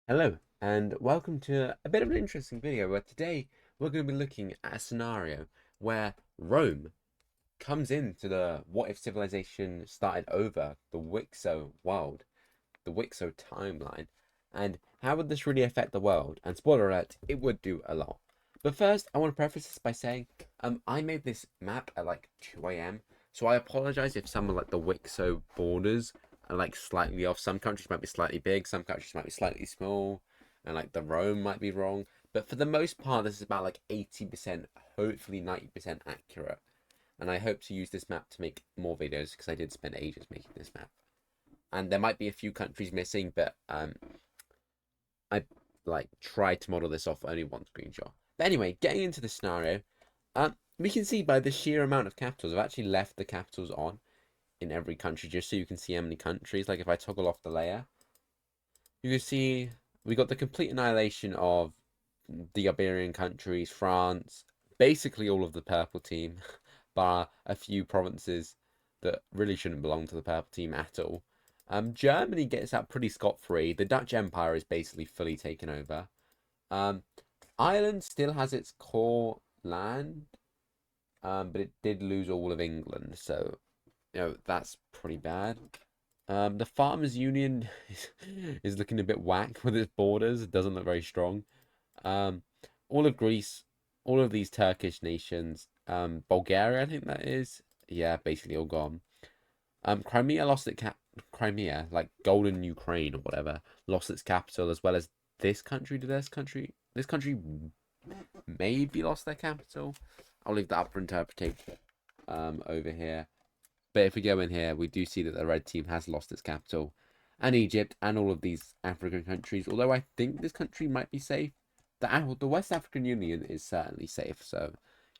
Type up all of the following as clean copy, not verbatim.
Hello, and welcome to a bit of an interesting video where today we're going to be looking at a scenario where Rome comes into the what if civilization started over the WICSO world, the WICSO timeline, and how would this really affect the world? And spoiler alert, it would do a lot. But first, I want to preface this by saying I made this map at like 2 a.m., so I apologize if some of like the WICSO borders are like slightly off. Some countries might be slightly big, some countries might be slightly small, and like the Rome might be wrong. But for the most part, this is about like 80%, hopefully 90% accurate. And I hope to use this map to make more videos because I did spend ages making this map. And there might be a few countries missing, but I like tried to model this off only one screenshot. But anyway, getting into the scenario, we can see by the sheer amount of capitals, I've actually left the capitals on in every country just so you can see how many countries. Like if I toggle off the layer, you can see we got the complete annihilation of the Iberian countries, France, basically all of the purple team, bar a few provinces that really shouldn't belong to the purple team at all. Germany gets out pretty scot-free. The Dutch Empire is basically fully taken over. Um, Ireland still has its core land, but it did lose all of England, so that's pretty bad. The Farmers Union is looking a bit whack with its borders. It doesn't look very strong. Um, all of Greece, all of these Turkish nations, Bulgaria, I think that is, yeah, basically all gone. Crimea lost its Crimea, like Golden Ukraine or whatever, lost its capital as well as this country. Did this country maybe lost their capital? I'll leave that up for interpretation. Over here. But if we go in here, we do see that the red team has lost its capital, and Egypt, and all of these African countries. Although I think this country might be safe. The West African Union is certainly safe. So,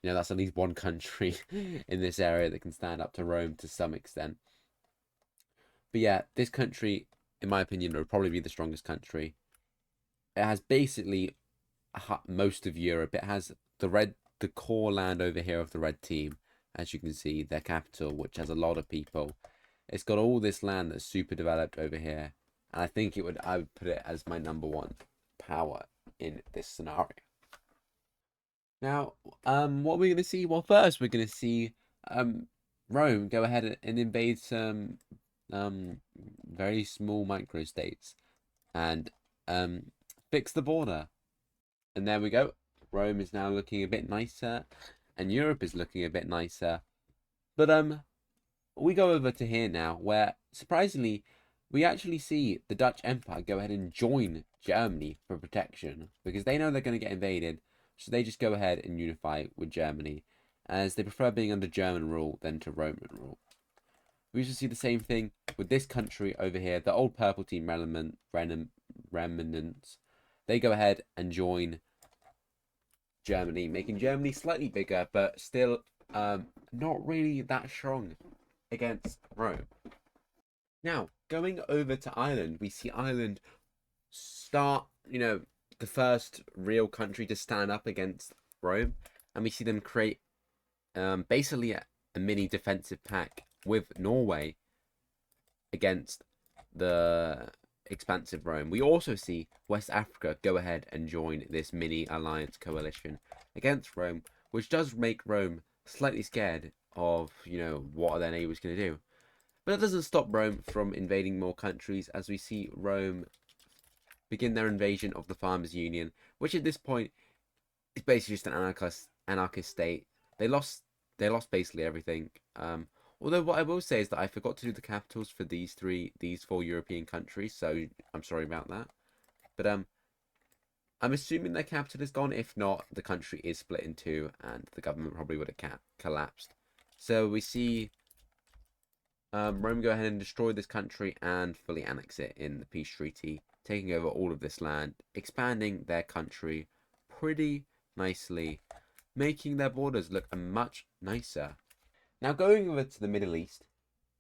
that's at least one country in this area that can stand up to Rome to some extent. But yeah, this country, in my opinion, would probably be the strongest country. It has basically most of Europe. It has the core land over here of the red team, as you can see, their capital, which has a lot of people. It's got all this land that's super developed over here, and I would put it as my number one power in this scenario. Now, what we're gonna see? Well, first we're gonna see Rome go ahead and invade some very small microstates and fix the border. And there we go. Rome is now looking a bit nicer, and Europe is looking a bit nicer. But we go over to here now, where surprisingly, we actually see the Dutch Empire go ahead and join Germany for protection because they know they're going to get invaded, so they just go ahead and unify with Germany, as they prefer being under German rule than to Roman rule. We also see the same thing with this country over here, the old purple team remnants. They go ahead and join Germany, making Germany slightly bigger, but still not really that strong against Rome. Now, going over to Ireland, we see Ireland start, the first real country to stand up against Rome, and we see them create basically a mini defensive pact with Norway against the expansive Rome. We also see West Africa go ahead and join this mini alliance coalition against Rome, which does make Rome slightly scared of, what are their neighbors going to do. But that doesn't stop Rome from invading more countries, as we see Rome begin their invasion of the Farmers Union, which at this point is basically just an anarchist state. They lost basically everything. Although what I will say is that I forgot to do the capitals for these four European countries, so I'm sorry about that. But I'm assuming their capital is gone. If not, the country is split in two, and the government probably would have collapsed. So we see Rome go ahead and destroy this country and fully annex it in the peace treaty, taking over all of this land, expanding their country pretty nicely, making their borders look much nicer. Now, going over to the Middle East,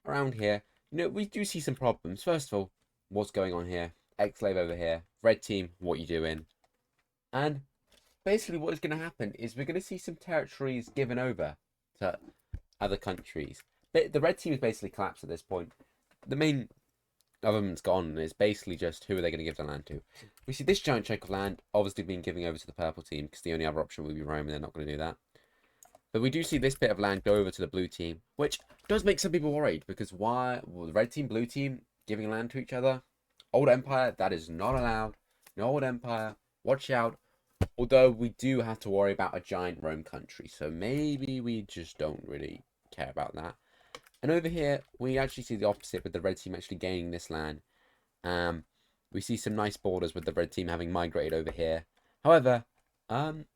around here, we do see some problems. First of all, what's going on here? Ex-slave over here. Red team, what you doing? And basically what is going to happen is we're going to see some territories given over to other countries. But the red team is basically collapsed at this point. The main government's gone, and it's basically just who are they going to give the land to. We see this giant chunk of land obviously being given over to the purple team, because the only other option would be Rome, and they're not going to do that. But we do see this bit of land go over to the blue team, which does make some people worried, because why? Well, the red team, blue team giving land to each other? Old Empire, that is not allowed. No Old Empire, watch out. Although we do have to worry about a giant Rome country, so maybe we just don't really care about that. And over here, we actually see the opposite, with the red team actually gaining this land. We see some nice borders with the red team having migrated over here. However,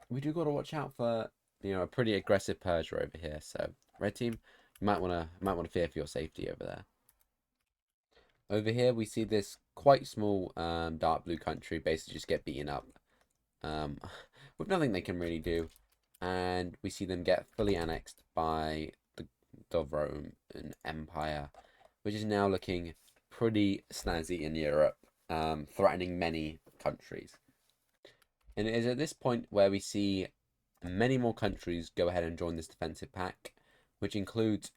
we do got to watch out for, a pretty aggressive Persia over here. So red team, you might want to fear for your safety over there. Over here, we see this quite small dark blue country basically just get beaten up um, with nothing they can really do, and we see them get fully annexed by the Roman Empire, which is now looking pretty snazzy in Europe, threatening many countries. And it is at this point where we see many more countries go ahead and join this defensive pact, which includes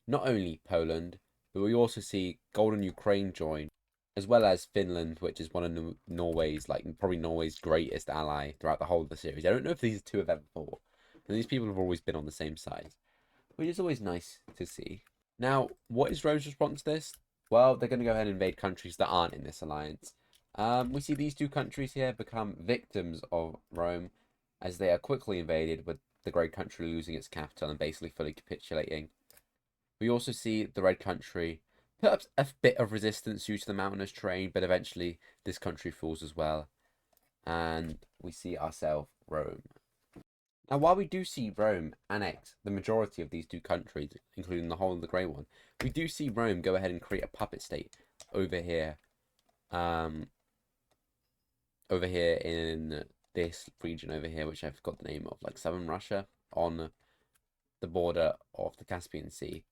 not only Poland, but we also see Golden Ukraine join, as well as Finland, which is one of Norway's, probably Norway's greatest ally throughout the whole of the series. I don't know if these two have ever fought, and these people have always been on the same side, which is always nice to see. Now, what is Rome's response to this? Well, they're going to go ahead and invade countries that aren't in this alliance. We see these two countries here become victims of Rome, as they are quickly invaded, with the Great Country losing its capital and basically fully capitulating. We also see the Red Country put up a bit of resistance due to the mountainous terrain, but eventually this country falls as well. And we see ourselves Rome. Now, while we do see Rome annex the majority of these two countries, including the whole of the Grey One, we do see Rome go ahead and create a puppet state over here. Over here in this region over here, which I forgot the name of, like southern Russia, on the border of the Caspian Sea.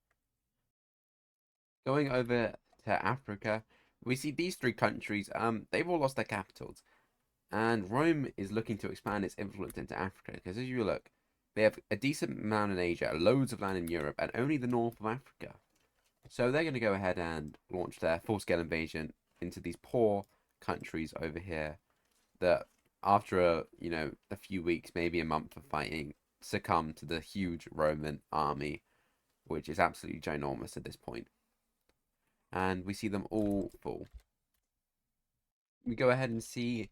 Going over to Africa, we see these three countries, they've all lost their capitals. And Rome is looking to expand its influence into Africa, because as you look, they have a decent amount in Asia, loads of land in Europe, and only the north of Africa. So they're going to go ahead and launch their full-scale invasion into these poor countries over here that, after a few weeks, maybe a month of fighting, succumb to the huge Roman army, which is absolutely ginormous at this point. And we see them all fall. We go ahead and see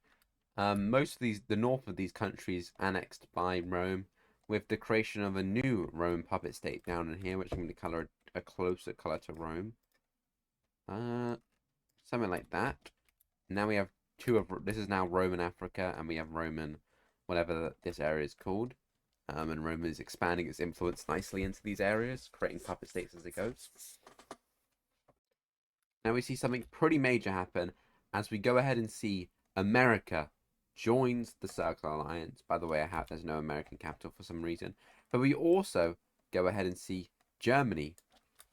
most of the north of these countries annexed by Rome, with the creation of a new Roman puppet state down in here, which I'm going to color a closer color to Rome. Something like that. Now we have this is now Roman Africa, and we have Roman, whatever this area is called. And Rome is expanding its influence nicely into these areas, creating puppet states as it goes. Now we see something pretty major happen as we go ahead and see America joins the Circle Alliance. By the way, there's no American capital for some reason. But we also go ahead and see Germany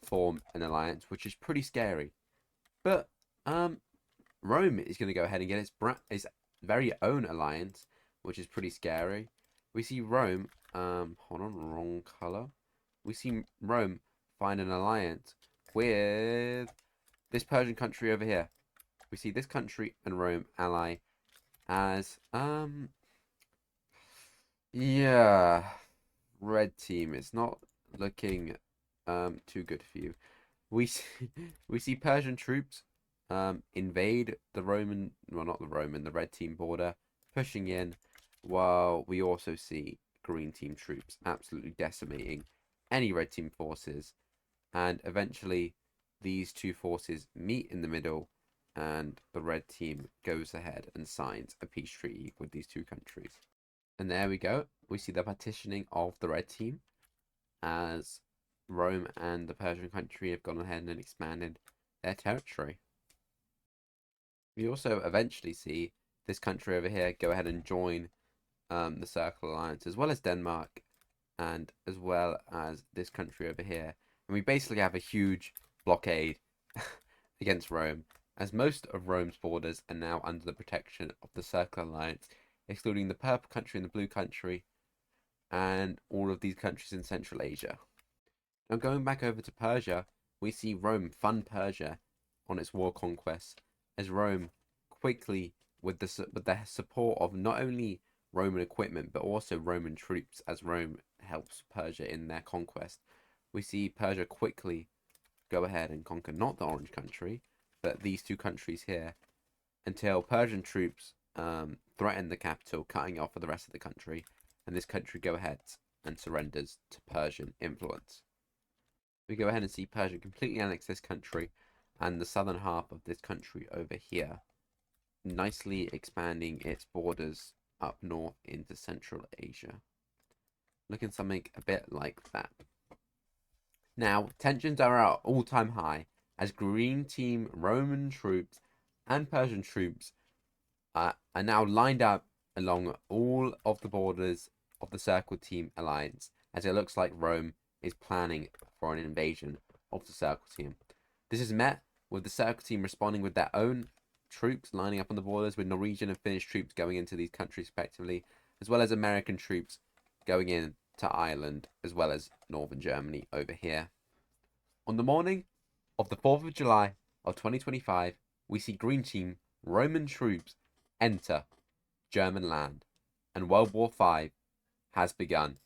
form an alliance, which is pretty scary. But Rome is going to go ahead and get its very own alliance, which is pretty scary. We see Rome, hold on, wrong color. We see Rome find an alliance with this Persian country over here. We see this country and Rome ally as, yeah, red team. It's not looking too good for you. We see Persian troops invade the Roman, well, not the Roman, the red team border, pushing in, while we also see green team troops absolutely decimating any red team forces, and eventually these two forces meet in the middle, and the red team goes ahead and signs a peace treaty with these two countries. And there we go. We see the partitioning of the red team as Rome and the Persian country have gone ahead and expanded their territory. We also eventually see this country over here go ahead and join the Circle Alliance, as well as Denmark, and as well as this country over here. And we basically have a huge blockade against Rome, as most of Rome's borders are now under the protection of the Circle Alliance, excluding the purple country and the blue country, and all of these countries in Central Asia. Now going back over to Persia, we see Rome fund Persia on its war conquest, as Rome quickly, with the support of not only Roman equipment but also Roman troops, as Rome helps Persia in their conquest, we see Persia quickly go ahead and conquer not the Orange Country, but these two countries here, until Persian troops threaten the capital, cutting off for the rest of the country, and this country go ahead and surrenders to Persian influence. We go ahead and see Persia completely annex this country and the southern half of this country over here, nicely expanding its borders up north into Central Asia. Looking something a bit like that. Now, tensions are at all-time high as Green Team Roman troops and Persian troops are now lined up along all of the borders of the Circle Team alliance, as it looks like Rome is planning for an invasion of the Circle Team. This is met with the Circle Team responding with their own troops lining up on the borders, with Norwegian and Finnish troops going into these countries respectively, as well as American troops going in to Ireland, as well as northern Germany over here. On the morning of the 4th of July of 2025, we see Green Team Roman troops enter German land, and World War V has begun,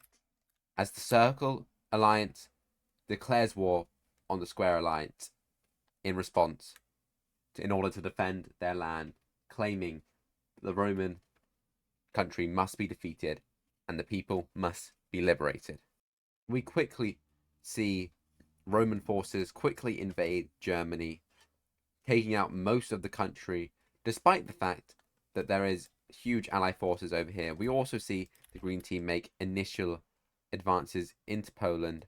as the Circle Alliance declares war on the Square Alliance in response, in order to defend their land, claiming the Roman country must be defeated and the people must be liberated. We quickly see Roman forces quickly invade Germany, taking out most of the country, despite the fact that there is huge ally forces over here. We also see the Green Team make initial advances into Poland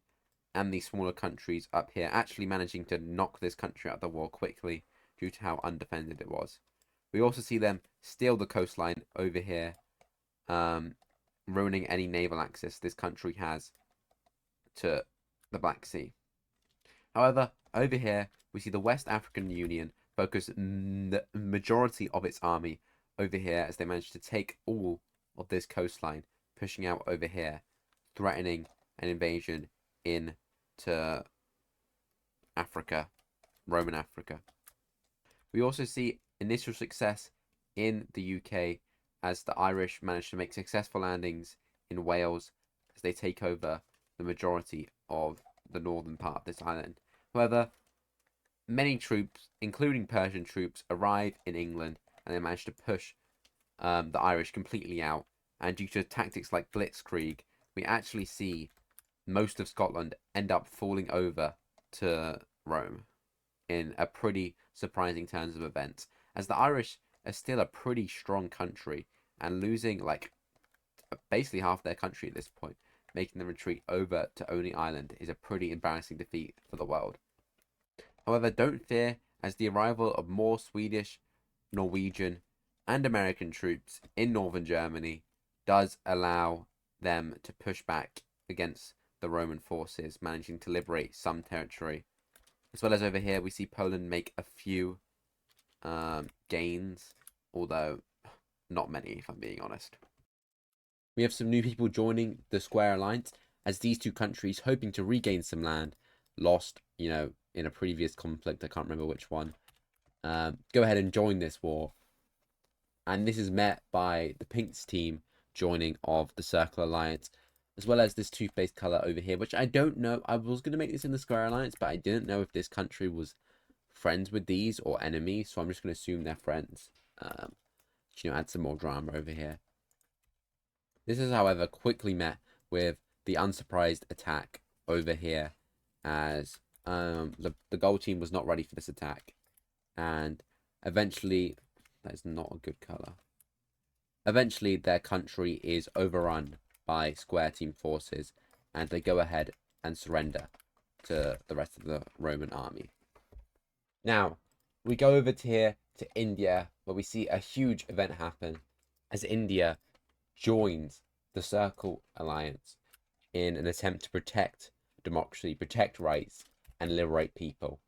and these smaller countries up here, actually managing to knock this country out of the war quickly due to how undefended it was. We also see them steal the coastline over here, ruining any naval access this country has to the Black Sea. However, over here, we see the West African Union focus the majority of its army over here, as they manage to take all of this coastline, pushing out over here, threatening an invasion into Africa, Roman Africa. We also see initial success in the UK, as the Irish manage to make successful landings in Wales as they take over the majority of the northern part of this island. However, many troops, including Persian troops, arrive in England and they manage to push the Irish completely out. And due to tactics like blitzkrieg, we actually see most of Scotland end up falling over to Rome in a pretty surprising turns of events, as the Irish are still a pretty strong country, and losing like basically half their country at this point, making them retreat over to Only Island, is a pretty embarrassing defeat for the world. However, don't fear, as the arrival of more Swedish, Norwegian, and American troops in northern Germany does allow them to push back against the Roman forces, managing to liberate some territory. As well as over here, we see Poland make a few gains, although not many, if I'm being honest. We have some new people joining the Square Alliance, as these two countries, hoping to regain some land lost, in a previous conflict, I can't remember which one, go ahead and join this war. And this is met by the Pinks team joining of the Circle Alliance, as well as this toothpaste color over here, which I don't know. I was going to make this in the Square Alliance, but I didn't know if this country was friends with these or enemies, so I'm just going to assume they're friends. Add some more drama over here. This is, however, quickly met with the unsurprised attack over here, as the gold team was not ready for this attack, and eventually, that is not a good color. Eventually, their country is overrun by Square Team forces, and they go ahead and surrender to the rest of the Roman army. Now, we go over to here to India, where we see a huge event happen, as India joins the Circle Alliance in an attempt to protect democracy, protect rights, and liberate people.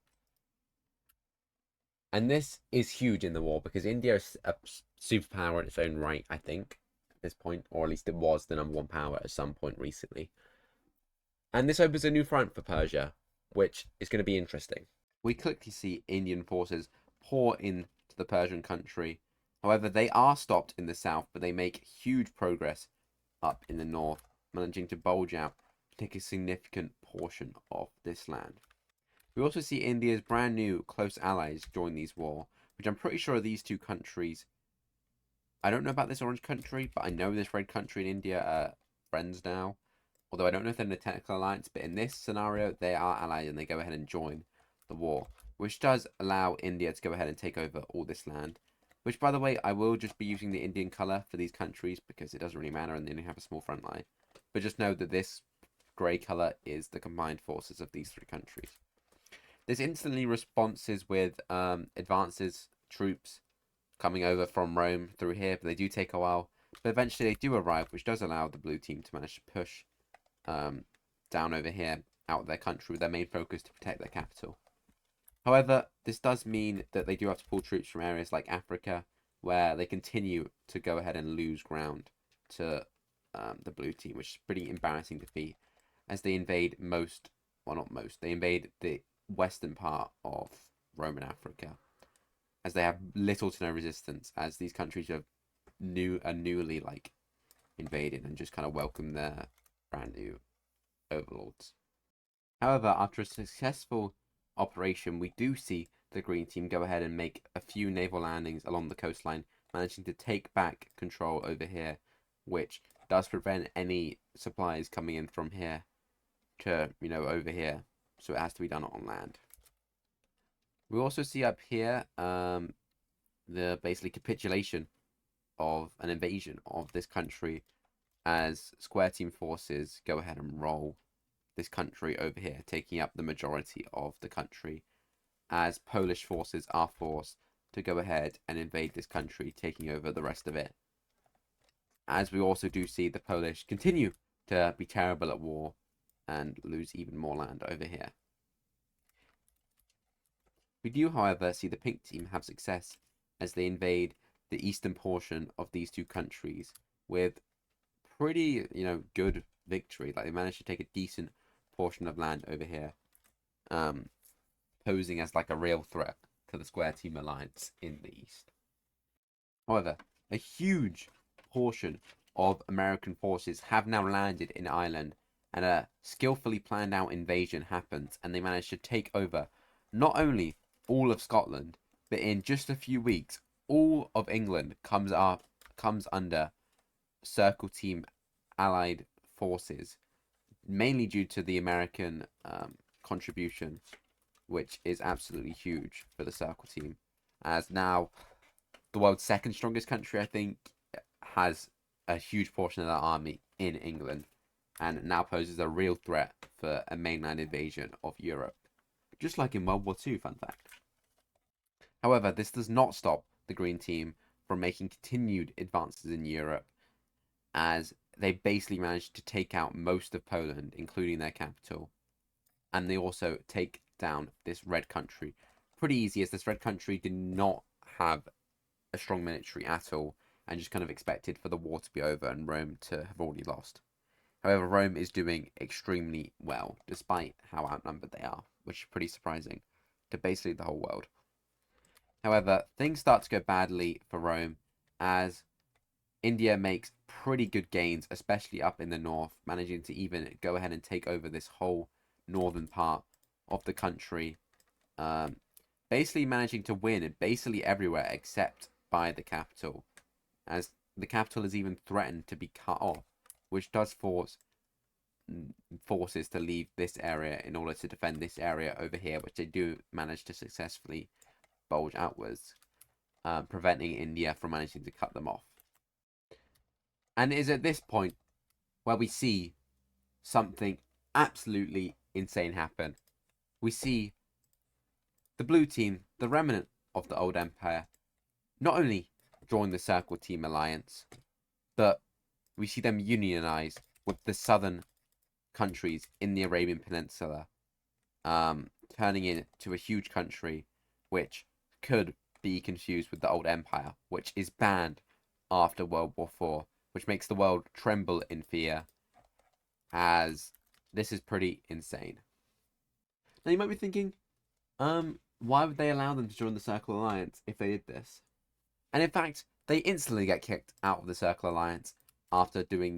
And this is huge in the war, because India is a superpower in its own right, I think, at this point, or at least it was the #1 power at some point recently. And this opens a new front for Persia, which is going to be interesting. we quickly see Indian forces pour into the Persian country. However, they are stopped in the south, but they make huge progress up in the north, managing to bulge out to take a significant portion of this land. We also see India's brand new close allies join these war, which I'm pretty sure these two countries. I don't know about this orange country, but I know this red country and India are friends now. Although I don't know if they're in a technical alliance, but in this scenario, they are allies and they go ahead and join the war, which does allow India to go ahead and take over all this land. Which, by the way, I will just be using the Indian colour for these countries because it doesn't really matter and they only have a small front line. But just know that this grey colour is the combined forces of these three countries. This instantly responses with advances, troops coming over from Rome through here, but they do take a while. But eventually they do arrive, which does allow the blue team to manage to push down over here out of their country with their main focus to protect their capital. However, this does mean that they do have to pull troops from areas like Africa, where they continue to go ahead and lose ground to the blue team, which is a pretty embarrassing defeat, as they invade they invade the western part of Roman Africa, as they have little to no resistance, as these countries are newly invaded and just kind of welcome their brand new overlords. However, after a successful operation, we do see the green team go ahead and make a few naval landings along the coastline, managing to take back control over here, which does prevent any supplies coming in from here to, over here. So it has to be done on land. We also see up here the basically capitulation of an invasion of this country, as square team forces go ahead and roll this country over here, taking up the majority of the country, as Polish forces are forced to go ahead and invade this country, taking over the rest of it. As we also do see the Polish continue to be terrible at war and lose even more land over here. We do, however, see the pink team have success as they invade the eastern portion of these two countries with pretty, good victory. Like, they managed to take a decent portion of land over here, posing as like a real threat to the square team alliance in the east. However, a huge portion of American forces have now landed in Ireland, and a skillfully planned out invasion happens, and they manage to take over not only all of Scotland, but in just a few weeks, all of England comes under Circle Team allied forces, mainly due to the American contribution, which is absolutely huge for the Circle Team, as now the world's second strongest country, I think, has a huge portion of their army in England, and now poses a real threat for a mainland invasion of Europe, just like in World War II, fun fact. However, this does not stop the Green Team from making continued advances in Europe, as they basically managed to take out most of Poland, including their capital. And they also take down this red country pretty easy, as this red country did not have a strong military at all, and just kind of expected for the war to be over and Rome to have already lost. However, Rome is doing extremely well, despite how outnumbered they are, which is pretty surprising to basically the whole world. However, things start to go badly for Rome, as India makes pretty good gains, especially up in the north, managing to even go ahead and take over this whole northern part of the country. Basically managing to win basically everywhere except by the capital, as the capital is even threatened to be cut off, which does force forces to leave this area in order to defend this area over here, which they do manage to successfully bulge outwards, preventing India from managing to cut them off. And it is at this point where we see something absolutely insane happen. We see the blue team, the remnant of the old empire, not only join the Circle Team alliance, but we see them unionize with the southern countries in the Arabian Peninsula, turning into a huge country which could be confused with the old empire, which is banned after World War IV, which makes the world tremble in fear, as this is pretty insane. Now you might be thinking, Why would they allow them to join the Circle Alliance if they did this? And in fact, they instantly get kicked out of the Circle Alliance after doing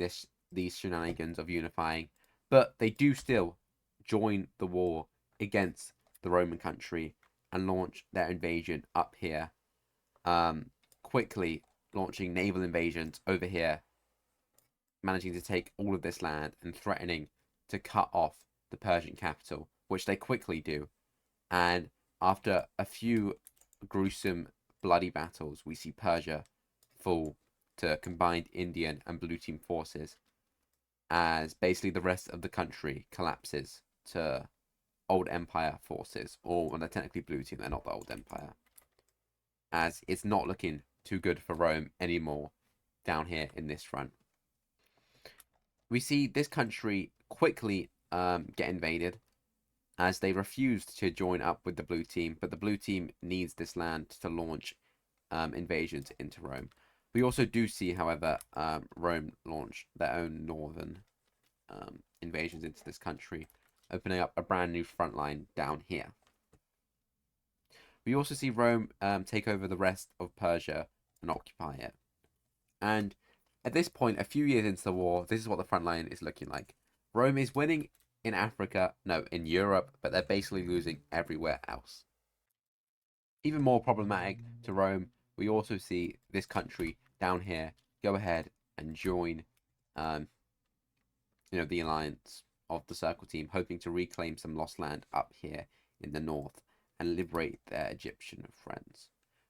these shenanigans of unifying. But they do still join the war against the Roman country and launch their invasion up here. Quickly launching naval invasions over here, managing to take all of this land and threatening to cut off the Persian capital, which they quickly do. And after a few gruesome, bloody battles, we see Persia fall to combined Indian and Blue Team forces, as basically the rest of the country collapses to Old Empire forces, or when they're technically Blue Team, they're not the Old Empire, as it's not looking too good for Rome anymore down here in this front. We see this country quickly get invaded, as they refused to join up with the Blue Team, but the Blue Team needs this land to launch invasions into Rome. We also do see, however, Rome launch their own northern invasions into this country, opening up a brand new front line down here. We also see Rome take over the rest of Persia and occupy it. And at this point, a few years into the war, this is what the front line is looking like. Rome is winning in Africa, no, in Europe, but they're basically losing everywhere else. Even more problematic to Rome, we also see this country down here go ahead and join, the alliance of the Circle Team, hoping to reclaim some lost land up here in the north and liberate their Egyptian friends.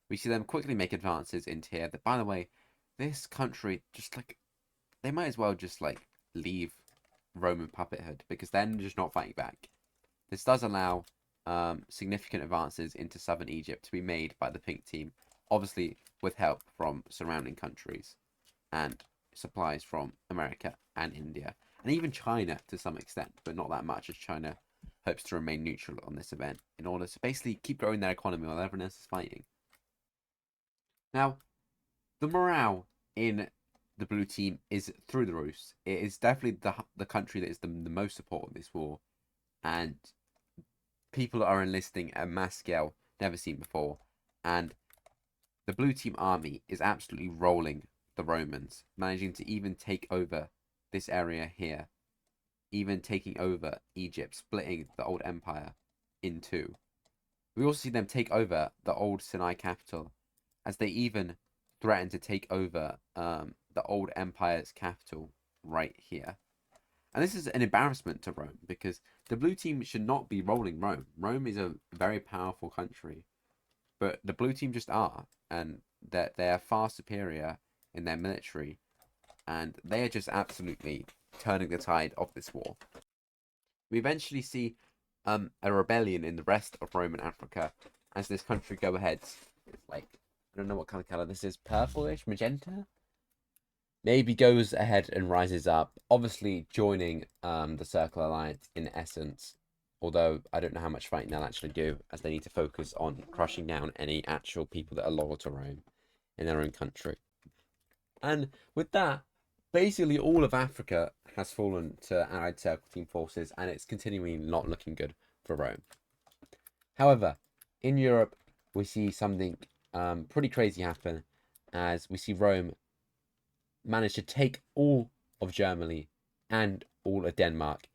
We see them quickly make advances into here. That, by the way, this country they might as well just leave Roman puppethood, because they're just not fighting back. This does allow significant advances into southern Egypt to be made by the Pink Team, obviously with help from surrounding countries and supplies from America and India, and even China to some extent, but not that much, as China hopes to remain neutral on this event in order to basically keep growing their economy while everyone else is fighting. Now, the morale in the Blue Team is through the roof. It is definitely the country that is the most support of this war, and people are enlisting at a mass scale never seen before, and the Blue Team army is absolutely rolling the Romans, managing to even take over this area here, even taking over Egypt, splitting the old empire in two. We also see them take over the old Sinai capital, as they even threaten to take over the old empire's capital right here. And this is an embarrassment to Rome, because the Blue Team should not be rolling Rome. Rome is a very powerful country, but the Blue Team just are, and that they are far superior in their military, and they are just absolutely turning the tide of this war. We eventually see a rebellion in the rest of Roman Africa as this country go ahead. It's I don't know what kind of color this is, purplish, magenta? Maybe goes ahead and rises up, obviously joining the Circle Alliance in essence, although I don't know how much fighting they'll actually do, as they need to focus on crushing down any actual people that are loyal to Rome in their own country. And with that, basically all of Africa has fallen to Allied Circle Team forces, and it's continually not looking good for Rome. However, in Europe, we see something pretty crazy happen, as we see Rome managed to take all of Germany and all of Denmark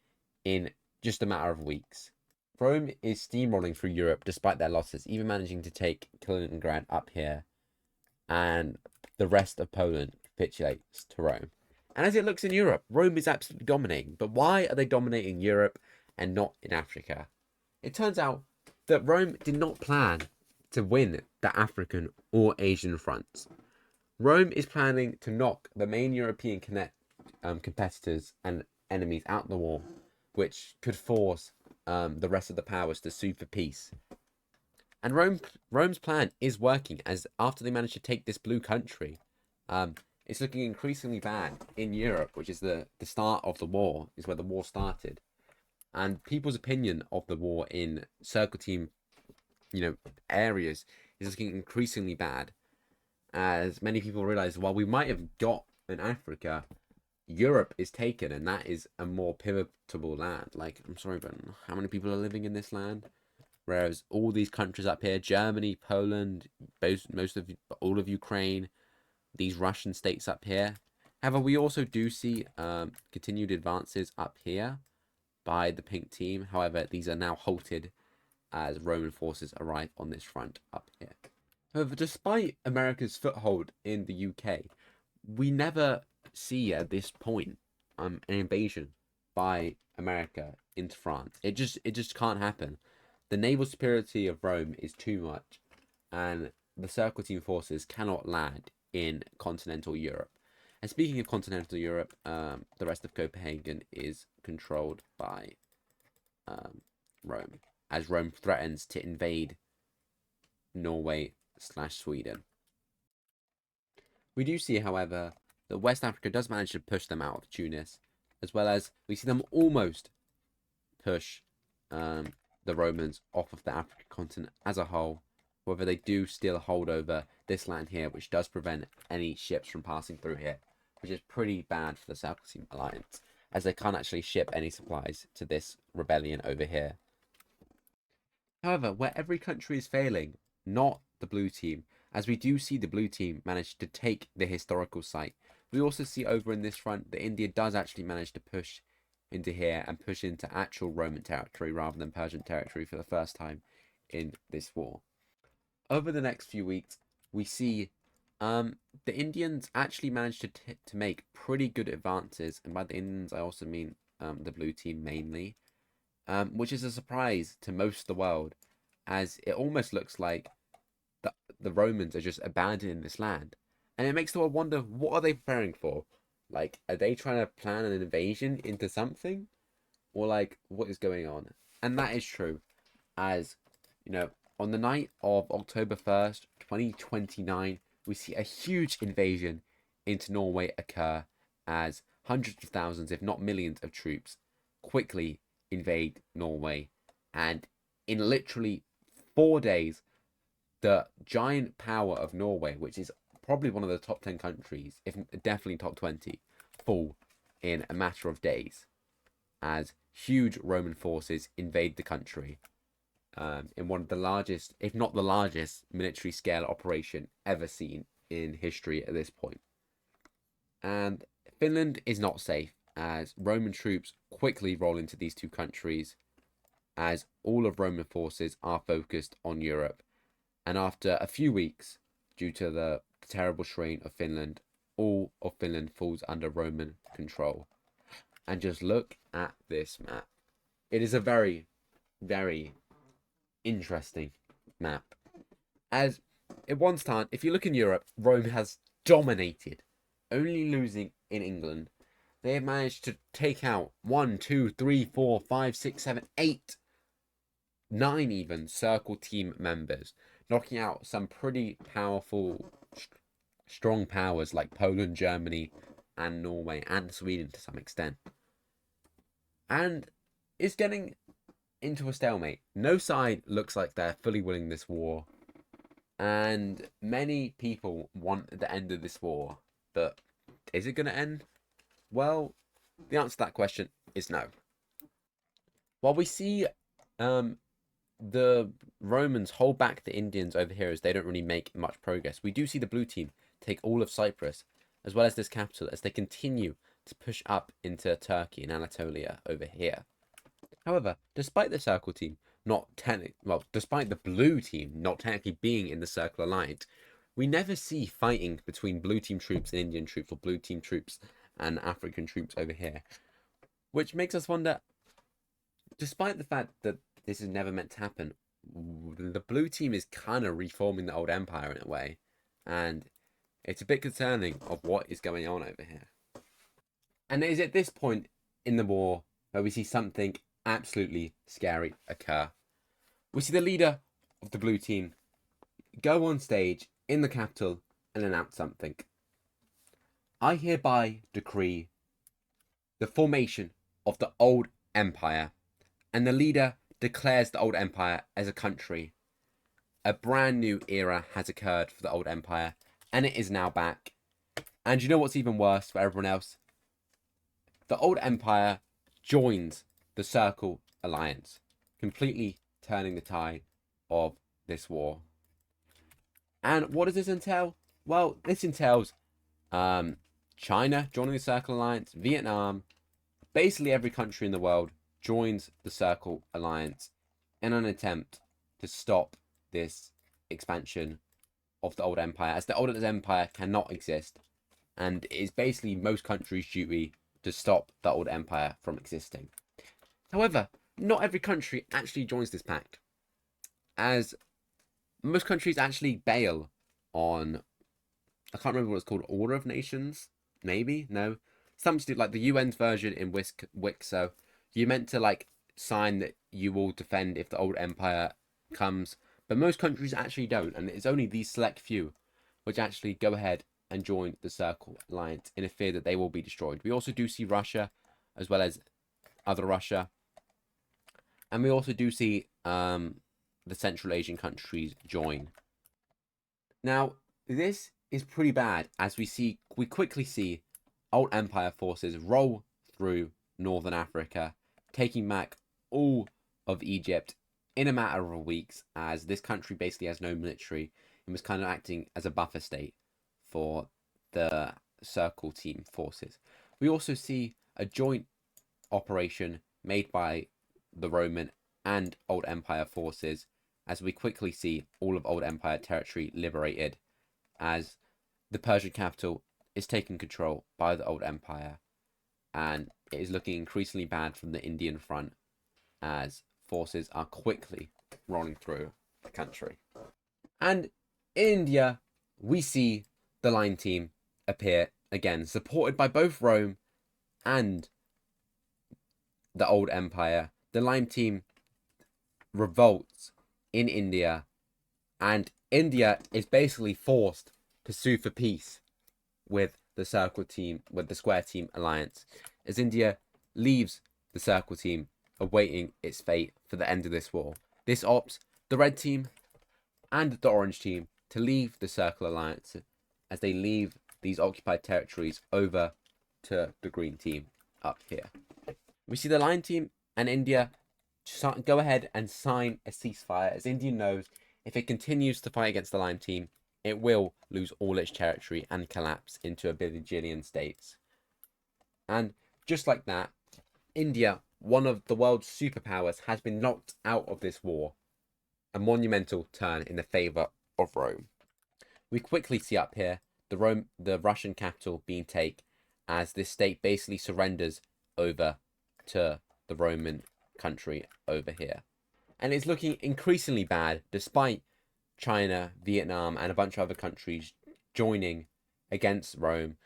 in just a matter of weeks. Rome is steamrolling through Europe despite their losses, even managing to take Kaliningrad up here, and the rest of Poland capitulates to Rome. And as it looks in Europe, Rome is absolutely dominating. But why are they dominating Europe and not in Africa? It turns out that Rome did not plan to win the African or Asian fronts. Rome is planning to knock the main European competitors and enemies out the war, which could force the rest of the powers to sue for peace. And Rome's plan is working, as after they manage to take this blue country, it's looking increasingly bad in Europe, which is the start of the war, is where the war started. And people's opinion of the war in Circle Team, areas is looking increasingly bad, as many people realize, while we might have got in Africa, Europe is taken, and that is a more pivotal land. I'm sorry, but how many people are living in this land? whereas all these countries up here, Germany, Poland, all of Ukraine, these Russian states up here. However, we also do see continued advances up here by the pink team. However, these are now halted as Roman forces arrive on this front up here. However, despite America's foothold in the UK, we never see at this point an invasion by America into France. It just can't happen. The naval superiority of Rome is too much, and the Circle Team forces cannot land in continental Europe. And speaking of continental Europe, the rest of Copenhagen is controlled by Rome, as Rome threatens to invade Norway/Sweden. We do see, however, that West Africa does manage to push them out of Tunis, as well as we see them almost push the Romans off of the African continent as a whole. However, they do still hold over this land here, which does prevent any ships from passing through here, which is pretty bad for the Circle Team Alliance, as they can't actually ship any supplies to this rebellion over here. However, where every country is failing, not the blue team, as we do see the blue team manage to take the historical site. We also see over in this front that India does actually manage to push into here and push into actual Roman territory rather than Persian territory for the first time in this war. Over the next few weeks, we see the Indians actually managed to make pretty good advances, and by the Indians I also mean the blue team mainly, which is a surprise to most of the world, as it almost looks like the Romans are just abandoning this land. And it makes the world wonder, what are they preparing for? Like, are they trying to plan an invasion into something? Or, like, what is going on? And that is true, as, on the night of October 1st, 2029, we see a huge invasion into Norway occur, as hundreds of thousands, if not millions, of troops quickly invade Norway. And in literally 4 days, the giant power of Norway, which is probably one of the top 10 countries, if definitely top 20, fall in a matter of days, as huge Roman forces invade the country in one of the largest, if not the largest, military scale operation ever seen in history at this point. And Finland is not safe, as Roman troops quickly roll into these two countries, as all of Roman forces are focused on Europe. And after a few weeks, due to the terrible strain of Finland, all of Finland falls under Roman control. And just look at this map. It is a very, very interesting map. As at one time, if you look in Europe, Rome has dominated, only losing in England. They have managed to take out 1, 2, 3, 4, 5, 6, 7, 8, 9 even Circle Team members, knocking out some pretty powerful, strong powers like Poland, Germany, and Norway, and Sweden to some extent. And it's getting into a stalemate. No side looks like they're fully winning this war, and many people want the end of this war. But is it going to end? Well, the answer to that question is no. While we see the Romans hold back the Indians over here as they don't really make much progress, we do see the blue team take all of Cyprus, as well as this capital, as they continue to push up into Turkey and Anatolia over here. However, despite the Circle Team despite the blue team not technically being in the Circle Alliance, we never see fighting between blue team troops and Indian troops, or blue team troops and African troops over here, which makes us wonder, despite the fact that this is never meant to happen, the blue team is kind of reforming the old empire in a way, and it's a bit concerning of what is going on over here. And it is at this point in the war where we see something absolutely scary occur. We see the leader of the blue team go on stage in the capital and announce something. I hereby decree the formation of the old empire, and the leader declares the old empire as a country. A brand new era has occurred for the old empire, and it is now back. And you know what's even worse for everyone else? The old empire joins the Circle Alliance, completely turning the tide of this war. And what does this entail? Well, this entails China joining the Circle Alliance, Vietnam, basically every country in the world joins the Circle Alliance in an attempt to stop this expansion of the old empire, as the old empire cannot exist, and it is basically most countries' duty to stop the old empire from existing. However, not every country actually joins this pact, as most countries actually bail on, I can't remember what it's called, Order of Nations? Maybe? No. Something to do like the UN's version in WICSO. You're meant to like sign that you will defend if the old empire comes, but most countries actually don't, and it's only these select few which actually go ahead and join the Circle Alliance in a fear that they will be destroyed. We also do see Russia, as well as other Russia, and we also do see the Central Asian countries join. Now, this is pretty bad, as we quickly see old empire forces roll through northern Africa, taking back all of Egypt in a matter of weeks, as this country basically has no military and was kind of acting as a buffer state for the Circle Team forces. We also see a joint operation made by the Roman and Old Empire forces, as we quickly see all of Old Empire territory liberated, as the Persian capital is taken control by the Old Empire, and it is looking increasingly bad from the Indian front, as forces are quickly rolling through the country. And in India, we see the Line Team appear again, supported by both Rome and the Old Empire. The Line Team revolts in India, and India is basically forced to sue for peace with the Circle Team, with the Square Team alliance, as India leaves the Circle Team awaiting its fate for the end of this war. This opts the Red Team and the Orange Team to leave the Circle Alliance, as they leave these occupied territories over to the Green Team up here. We see the Line Team and India go ahead and sign a ceasefire, as India knows if it continues to fight against the Line Team, it will lose all its territory and collapse into a bajillion states. And just like that, India, one of the world's superpowers, has been knocked out of this war. A monumental turn in the favour of Rome. We quickly see up here the Russian capital being taken, as this state basically surrenders over to the Roman country over here. And it's looking increasingly bad, despite China, Vietnam, and a bunch of other countries joining against Rome.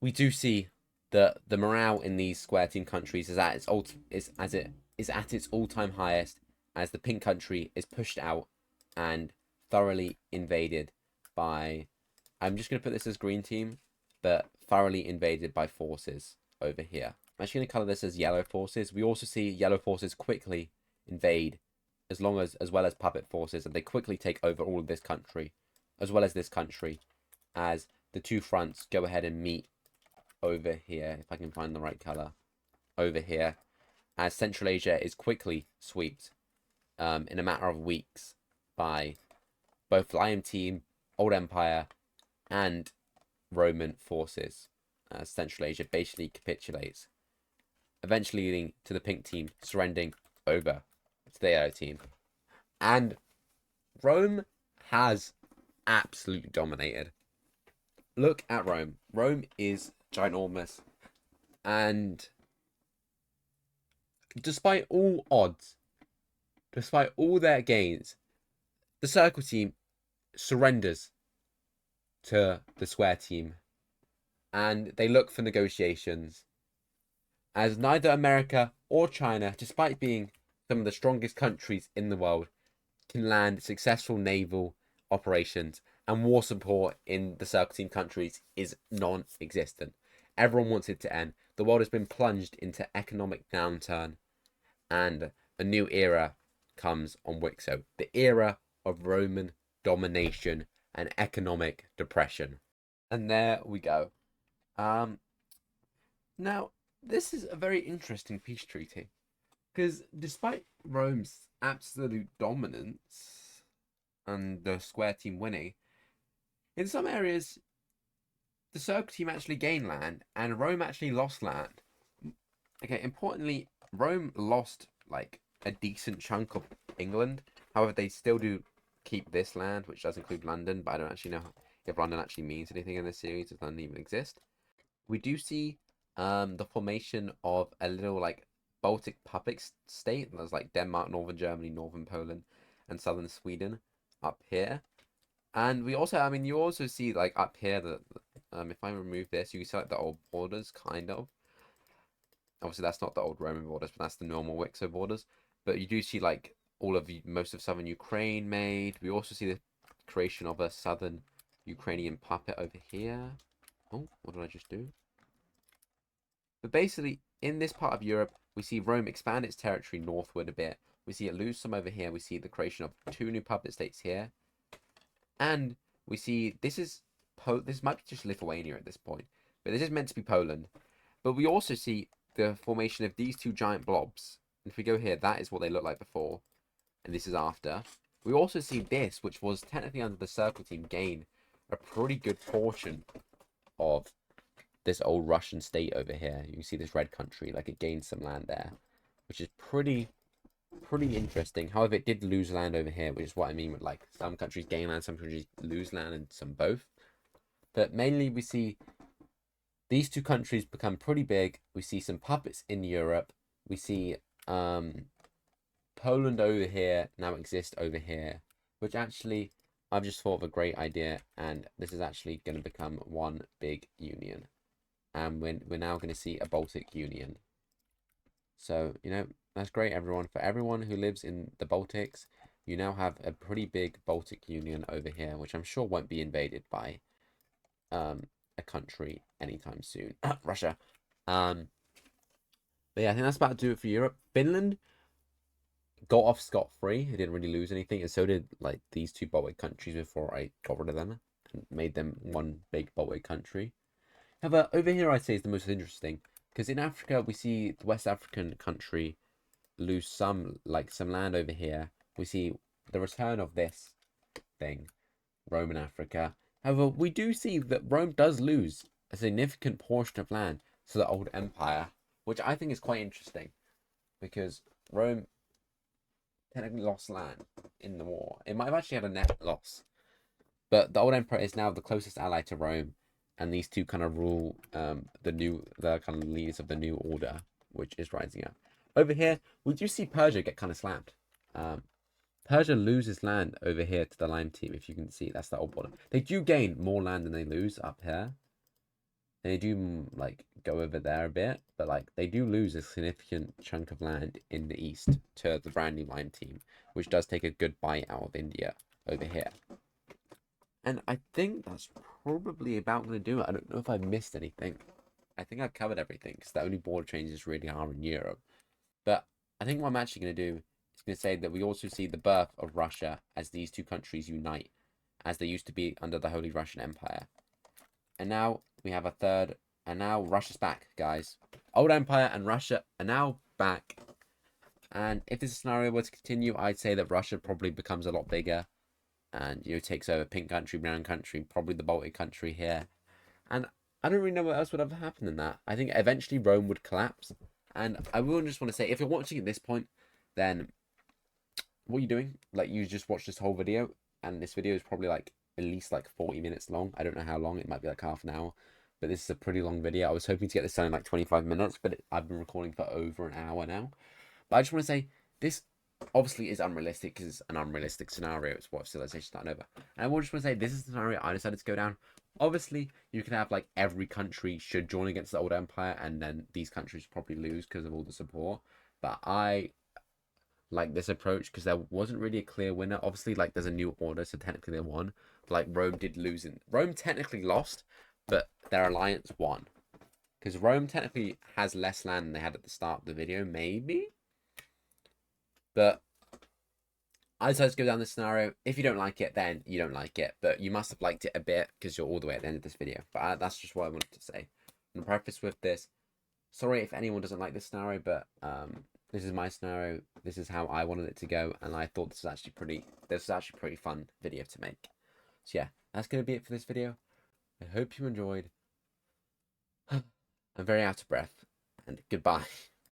We do see that the morale in these Square Team countries is at its all-time highest, as the pink country is pushed out and thoroughly invaded by, I'm just going to put this as Green Team, but thoroughly invaded by forces over here. I'm actually going to colour this as Yellow Forces. We also see Yellow Forces quickly invade, as well as puppet forces, and they quickly take over all of this country, as well as this country, as the two fronts go ahead and meet over here, if I can find the right colour, over here, as Central Asia is quickly swept in a matter of weeks by both Lion Team, Old Empire, and Roman forces, as Central Asia basically capitulates, eventually leading to the pink team surrendering over to the yellow team. And Rome has absolutely dominated. Look at Rome. Rome is ginormous, and despite all odds, despite all their gains, the Circle Team surrenders to the Square Team, and they look for negotiations, as neither America or China, despite being some of the strongest countries in the world, can land successful naval operations, and war support in the Circle Team countries is non-existent. Everyone wants it to end. The world has been plunged into economic downturn, and a new era comes on WICSO, the era of Roman domination and economic depression. And there we go. Now, this is a very interesting peace treaty, Because despite Rome's absolute dominance and the square team winning, in some areas the circle team actually gained land and Rome actually lost land. Okay, importantly, Rome lost like a decent chunk of England. However, they still do keep this land, which does include London, but I don't actually know if London actually means anything in this series. Does London even exist? We do see the formation of a little like Baltic puppet state. There's like Denmark, northern Germany, northern Poland, and southern Sweden up here. And we also, I mean, you also see like up here that if I remove this, you can see like the old borders, kind of. Obviously, that's not the old Roman borders, but that's the normal WICSO borders. But you do see like all of most of southern Ukraine made. We also see the creation of a southern Ukrainian puppet over here. Oh, what did I just do? But basically, in this part of Europe, we see Rome expand its territory northward a bit. We see it lose some over here. We see the creation of two new puppet states here. And we see this might be just Lithuania at this point, but this is meant to be Poland. But we also see the formation of these two giant blobs. And if we go here, that is what they looked like before, and this is after. We also see this, which was technically under the circle team, gain a pretty good portion of this old Russian state over here. You can see this red country, like it gained some land there, which is pretty interesting. However, it did lose land over here, which is what I mean with like some countries gain land, some countries lose land, and some both. But mainly we see these two countries become pretty big. We see some puppets in Europe. We see Poland over here now exist over here, which actually I've just thought of a great idea, and this is actually going to become one big union. And we're now going to see a Baltic Union. So, you know, that's great, everyone. For everyone who lives in the Baltics, you now have a pretty big Baltic Union over here, which I'm sure won't be invaded by a country anytime soon. Russia. But yeah, I think that's about to do it for Europe. Finland got off scot-free. They didn't really lose anything, and so did like these two Baltic countries before I got rid of them and made them one big Baltic country. However, over here I'd say is the most interesting, because in Africa we see the West African country lose some land over here. We see the return of this thing, Rome in Africa. However, we do see that Rome does lose a significant portion of land to the old empire, which I think is quite interesting, because Rome technically lost land in the war. It might have actually had a net loss, but the old empire is now the closest ally to Rome, and these two kind of rule the kind of leaders of the new order, which is rising up. Over here, we do see Persia get kind of slammed. Persia loses land over here to the Lime team. If you can see, that's the old border. They do gain more land than they lose up here. They do like go over there a bit, but like they do lose a significant chunk of land in the east to the brand new Lime team, which does take a good bite out of India over here. And I think that's probably about going to do it. I don't know if I missed anything. I think I've covered everything, because the only border changes really are in Europe. But I think what I'm actually going to do is going to say that we also see the birth of Russia as these two countries unite, as they used to be under the Holy Russian Empire. And now we have a third, and now Russia's back, guys. Old Empire and Russia are now back. And if this scenario were to continue, I'd say that Russia probably becomes a lot bigger, and takes over pink country, brown country, probably the Baltic country here. And I don't really know what else would have happened in that. I think eventually Rome would collapse. And I will just want to say, if you're watching at this point, then what are you doing? Like, you just watched this whole video, and this video is probably like at least like 40 minutes long. I don't know how long. It might be like half an hour, but this is a pretty long video. I was hoping to get this done in like 25 minutes, but I've been recording for over an hour now. But I just want to say, this obviously is unrealistic, because it's an unrealistic scenario. It's what civilization starting over. And I just want to say, this is the scenario I decided to go down. Obviously, you can have like every country should join against the old empire, and then these countries probably lose because of all the support. But I like this approach because there wasn't really a clear winner. Obviously, like there's a new order, so technically they won. But, like Rome did lose, Rome technically lost, but their alliance won. Because Rome technically has less land than they had at the start of the video, maybe. But I decided to go down this scenario. If you don't like it, then you don't like it. But you must have liked it a bit, because you're all the way at the end of this video. But that's just what I wanted to say. I'm going to preface with this. Sorry if anyone doesn't like this scenario, but This is my scenario. This is how I wanted it to go, and I thought this was actually pretty fun video to make. So yeah, that's gonna be it for this video. I hope you enjoyed. I'm very out of breath, and goodbye.